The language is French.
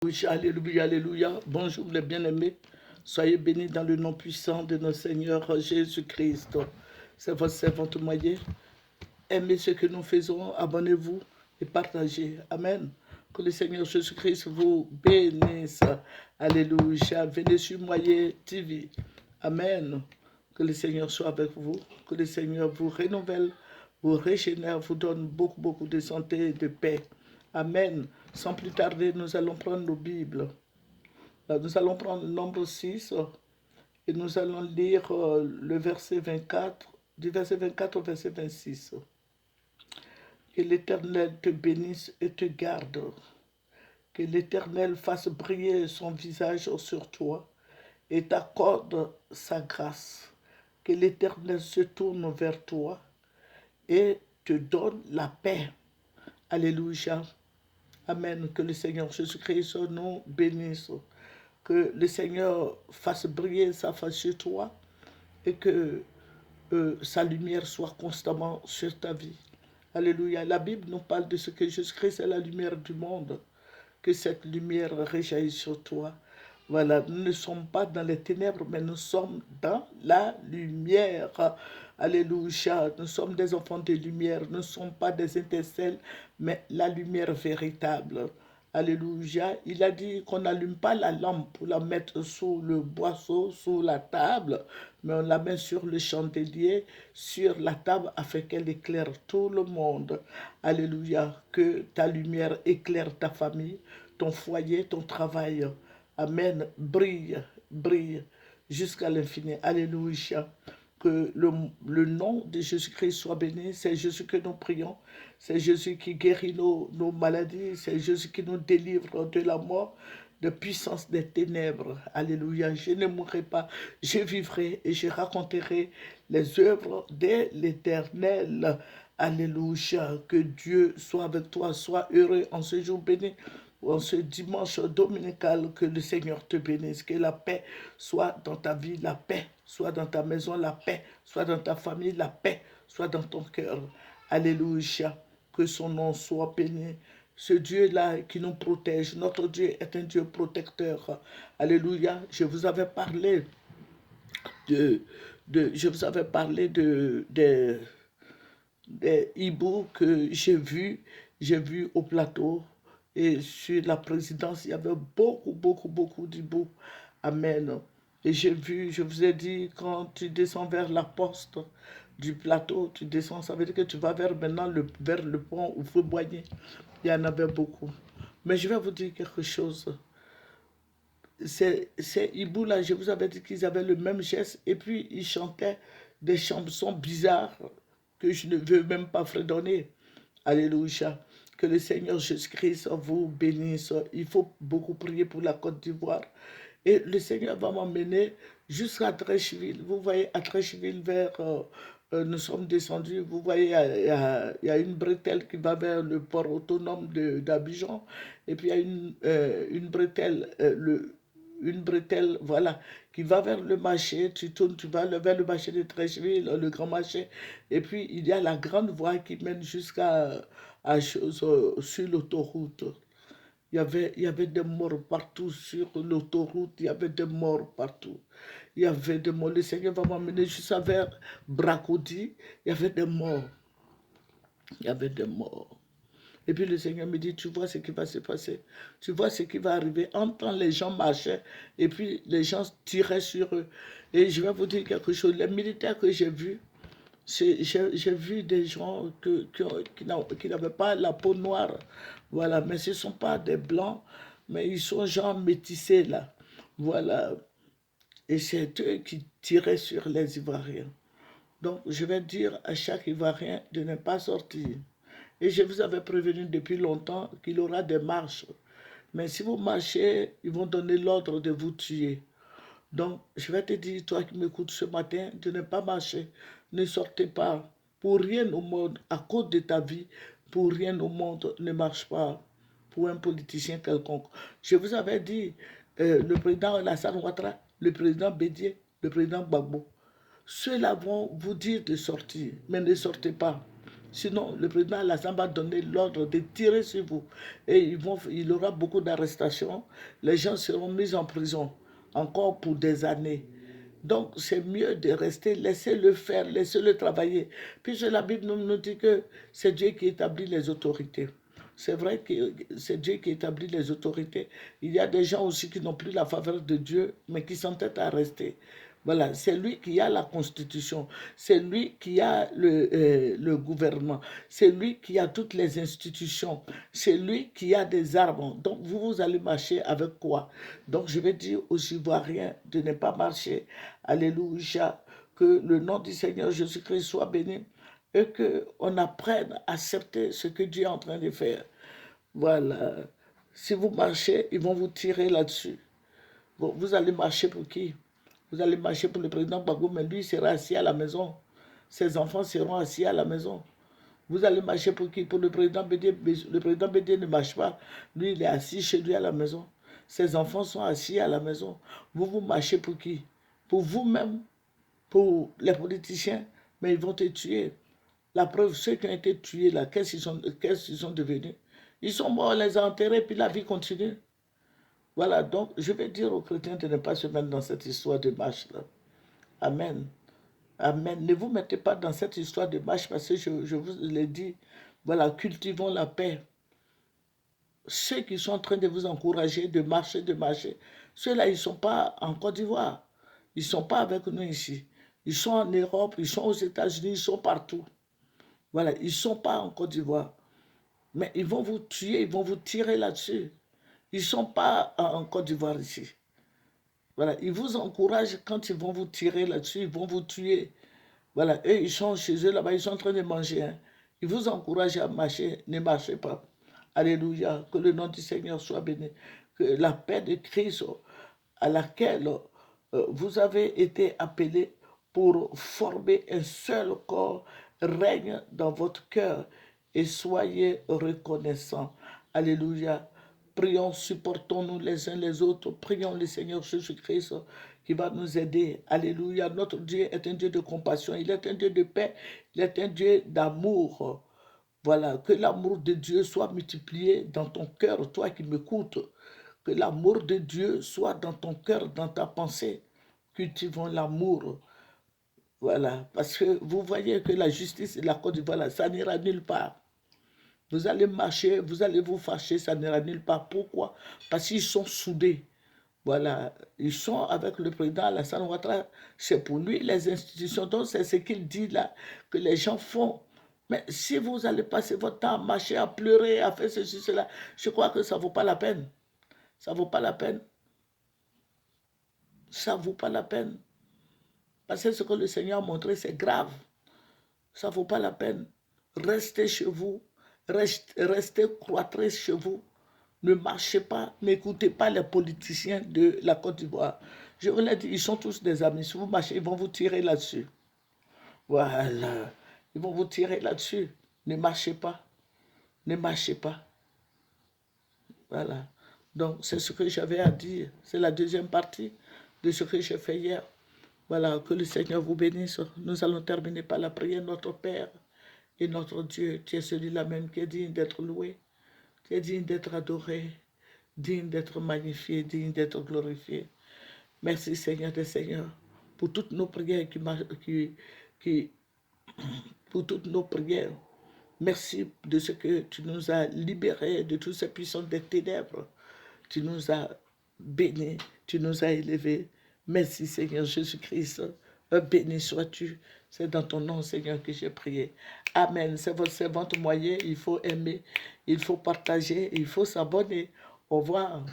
Alléluia, alléluia. Bonjour les bien-aimés. Soyez bénis dans le nom puissant de notre Seigneur Jésus-Christ. C'est votre servante moyen. Aimez ce que nous faisons, abonnez-vous et partagez. Amen. Que le Seigneur Jésus-Christ vous bénisse. Alléluia. Venez sur Moyen TV. Amen. Que le Seigneur soit avec vous. Que le Seigneur vous renouvelle, vous régénère, vous donne beaucoup, beaucoup de santé et de paix. Amen. Sans plus tarder, nous allons prendre nos Bibles. Nous allons prendre le nombre 6 et nous allons lire le verset 24, du verset 24 au verset 26. Que l'Éternel te bénisse et te garde. Que l'Éternel fasse briller son visage sur toi et t'accorde sa grâce. Que l'Éternel se tourne vers toi et te donne la paix. Alléluia. Amen. Que le Seigneur Jésus-Christ nous bénisse. Que le Seigneur fasse briller sa face sur toi et que sa lumière soit constamment sur ta vie. Alléluia. La Bible nous parle de ce que Jésus-Christ est la lumière du monde. Que cette lumière réjaillisse sur toi. Voilà, nous ne sommes pas dans les ténèbres, mais nous sommes dans la lumière. Alléluia. Nous sommes des enfants de lumière. Nous ne sommes pas des étincelles, mais la lumière véritable. Alléluia. Il a dit qu'on n'allume pas la lampe pour la mettre sous le boisseau, sous la table, mais on la met sur le chandelier, sur la table, afin qu'elle éclaire tout le monde. Alléluia. Que ta lumière éclaire ta famille, ton foyer, ton travail. Amen. Brille, brille jusqu'à l'infini. Alléluia. Que le nom de Jésus-Christ soit béni. C'est Jésus que nous prions. C'est Jésus qui guérit nos maladies. C'est Jésus qui nous délivre de la mort, de puissance des ténèbres. Alléluia. Je ne mourrai pas. Je vivrai et je raconterai les œuvres de l'Éternel. Alléluia. Que Dieu soit avec toi. Sois heureux en ce jour béni. En ce dimanche dominical, que le Seigneur te bénisse, que la paix soit dans ta vie, la paix soit dans ta maison, la paix soit dans ta famille, la paix soit dans ton cœur. Alléluia, que son nom soit béni. Ce Dieu-là qui nous protège, notre Dieu est un Dieu protecteur. Alléluia, je vous avais parlé je vous avais parlé des hiboux que j'ai vu au plateau. Et sur la présidence, il y avait beaucoup, beaucoup, beaucoup d'hiboux. Amen. Et j'ai vu, je vous ai dit, quand tu descends vers la poste du plateau, tu descends, ça veut dire que tu vas vers le pont où faut boigner. Il y en avait beaucoup. Mais je vais vous dire quelque chose. Ces hiboux-là, je vous avais dit qu'ils avaient le même geste et puis ils chantaient des chansons bizarres que je ne veux même pas fredonner. Alléluia. Que le Seigneur Jésus-Christ vous bénisse. Il faut beaucoup prier pour la Côte d'Ivoire. Et le Seigneur va m'emmener jusqu'à Treichville. Vous voyez, à Treichville, nous sommes descendus. Vous voyez, il y a une bretelle qui va vers le port autonome d'Abidjan. Et puis il y a une bretelle, une bretelle, voilà, qui va vers le marché. Tu tournes, tu vas vers le marché de Treichville, le grand marché. Et puis il y a la grande voie qui mène sur l'autoroute. Il y avait des morts partout sur l'autoroute, il y avait des morts partout. Il y avait des morts. Le Seigneur va m'emmener juste vers Bracody, il y avait des morts. Il y avait des morts. Et puis le Seigneur me dit, tu vois ce qui va se passer. Tu vois ce qui va arriver. Entends les gens marchaient et puis les gens tiraient sur eux. Et je vais vous dire quelque chose. Les militaires que j'ai vus, j'ai vu des gens qui n'avaient pas la peau noire. Voilà, mais ce ne sont pas des blancs, mais ils sont gens métissés là. Voilà. Et c'est eux qui tiraient sur les Ivoiriens. Donc, je vais dire à chaque Ivoirien de ne pas sortir. Et je vous avais prévenu depuis longtemps qu'il y aura des marches. Mais si vous marchez, ils vont donner l'ordre de vous tuer. Donc, je vais te dire, toi qui m'écoutes ce matin, de ne pas marcher. Ne sortez pas. Pour rien au monde, à cause de ta vie, pour rien au monde, ne marche pas pour un politicien quelconque. Je vous avais dit, le président Alassane Ouattara, le président Bédié, le président Gbagbo, ceux-là vont vous dire de sortir, mais ne sortez pas. Sinon, le président Alassane va donner l'ordre de tirer sur vous. Et il y aura beaucoup d'arrestations. Les gens seront mis en prison, encore pour des années. Donc, c'est mieux de rester, laissez-le faire, laissez-le travailler. Puisque la Bible nous dit que c'est Dieu qui établit les autorités. C'est vrai que c'est Dieu qui établit les autorités. Il y a des gens aussi qui n'ont plus la faveur de Dieu, mais qui s'entêtent à rester. Voilà, c'est lui qui a la constitution, c'est lui qui a le gouvernement, c'est lui qui a toutes les institutions, c'est lui qui a des armes. Donc vous allez marcher avec quoi? Donc je vais dire aux Ivoiriens de ne pas marcher. Alléluia, que le nom du Seigneur Jésus-Christ soit béni et qu'on apprenne à accepter ce que Dieu est en train de faire. Voilà. Si vous marchez, ils vont vous tirer là-dessus. Bon, vous allez marcher pour qui? Vous allez marcher pour le président Gbagbo, mais lui sera assis à la maison. Ses enfants seront assis à la maison. Vous allez marcher pour qui? Pour le président Bédié. Le président Bédié ne marche pas. Lui, il est assis chez lui à la maison. Ses enfants sont assis à la maison. Vous marchez pour qui? Pour vous-même, pour les politiciens, mais ils vont te tuer. La preuve, ceux qui ont été tués là, qu'est-ce qu'ils sont devenus? Ils sont morts, on les a enterrés, puis la vie continue. Voilà, donc je vais dire aux chrétiens de ne pas se mettre dans cette histoire de marche-là. Amen. Amen. Ne vous mettez pas dans cette histoire de marche parce que je vous l'ai dit. Voilà, cultivons la paix. Ceux qui sont en train de vous encourager de marcher, ceux-là, ils ne sont pas en Côte d'Ivoire. Ils ne sont pas avec nous ici. Ils sont en Europe, ils sont aux États-Unis, ils sont partout. Voilà, ils ne sont pas en Côte d'Ivoire. Mais ils vont vous tuer, ils vont vous tirer là-dessus. Ils ne sont pas en Côte d'Ivoire ici. Voilà, ils vous encouragent quand ils vont vous tirer là-dessus, ils vont vous tuer. Voilà, eux, ils sont chez eux là-bas, ils sont en train de manger. Hein. Ils vous encouragent à marcher, ne marchez pas. Alléluia, que le nom du Seigneur soit béni. Que la paix de Christ à laquelle vous avez été appelés pour former un seul corps règne dans votre cœur et soyez reconnaissants. Alléluia. Prions, supportons-nous les uns les autres. Prions le Seigneur Jésus-Christ qui va nous aider. Alléluia. Notre Dieu est un Dieu de compassion. Il est un Dieu de paix. Il est un Dieu d'amour. Voilà. Que l'amour de Dieu soit multiplié dans ton cœur, toi qui m'écoutes. Que l'amour de Dieu soit dans ton cœur, dans ta pensée. Cultivons l'amour. Voilà. Parce que vous voyez que la justice et la Côte d'Ivoire, ça n'ira nulle part. Vous allez marcher, vous allez vous fâcher, ça n'ira nulle part. Pourquoi? Parce qu'ils sont soudés. Voilà, ils sont avec le président Alassane Ouattara. C'est pour lui les institutions. Donc c'est ce qu'il dit là, que les gens font. Mais si vous allez passer votre temps à marcher, à pleurer, à faire ceci, cela, je crois que ça ne vaut pas la peine. Ça ne vaut pas la peine. Ça ne vaut pas la peine. Parce que ce que le Seigneur a montré, c'est grave. Ça ne vaut pas la peine. Restez chez vous. Restez cloîtrés chez vous. Ne marchez pas, n'écoutez pas les politiciens de la Côte d'Ivoire. Je vous l'ai dit, ils sont tous des amis. Si vous marchez, ils vont vous tirer là-dessus. Voilà. Ils vont vous tirer là-dessus. Ne marchez pas. Ne marchez pas. Voilà. Donc, c'est ce que j'avais à dire. C'est la deuxième partie de ce que j'ai fait hier. Voilà, que le Seigneur vous bénisse. Nous allons terminer par la prière. Notre Père et notre Dieu, tu es celui-là même qui est digne d'être loué. Tu es digne d'être adoré, digne d'être magnifié, digne d'être glorifié. Merci Seigneur des Seigneurs pour toutes nos prières pour toutes nos prières. Merci de ce que tu nous as libérés de toutes ces puissances des ténèbres. Tu nous as bénis, tu nous as élevés. Merci Seigneur Jésus-Christ. Béni sois-tu. C'est dans ton nom, Seigneur, que j'ai prié. Amen. C'est votre servante moyen. Il faut aimer, il faut partager, il faut s'abonner. Au revoir.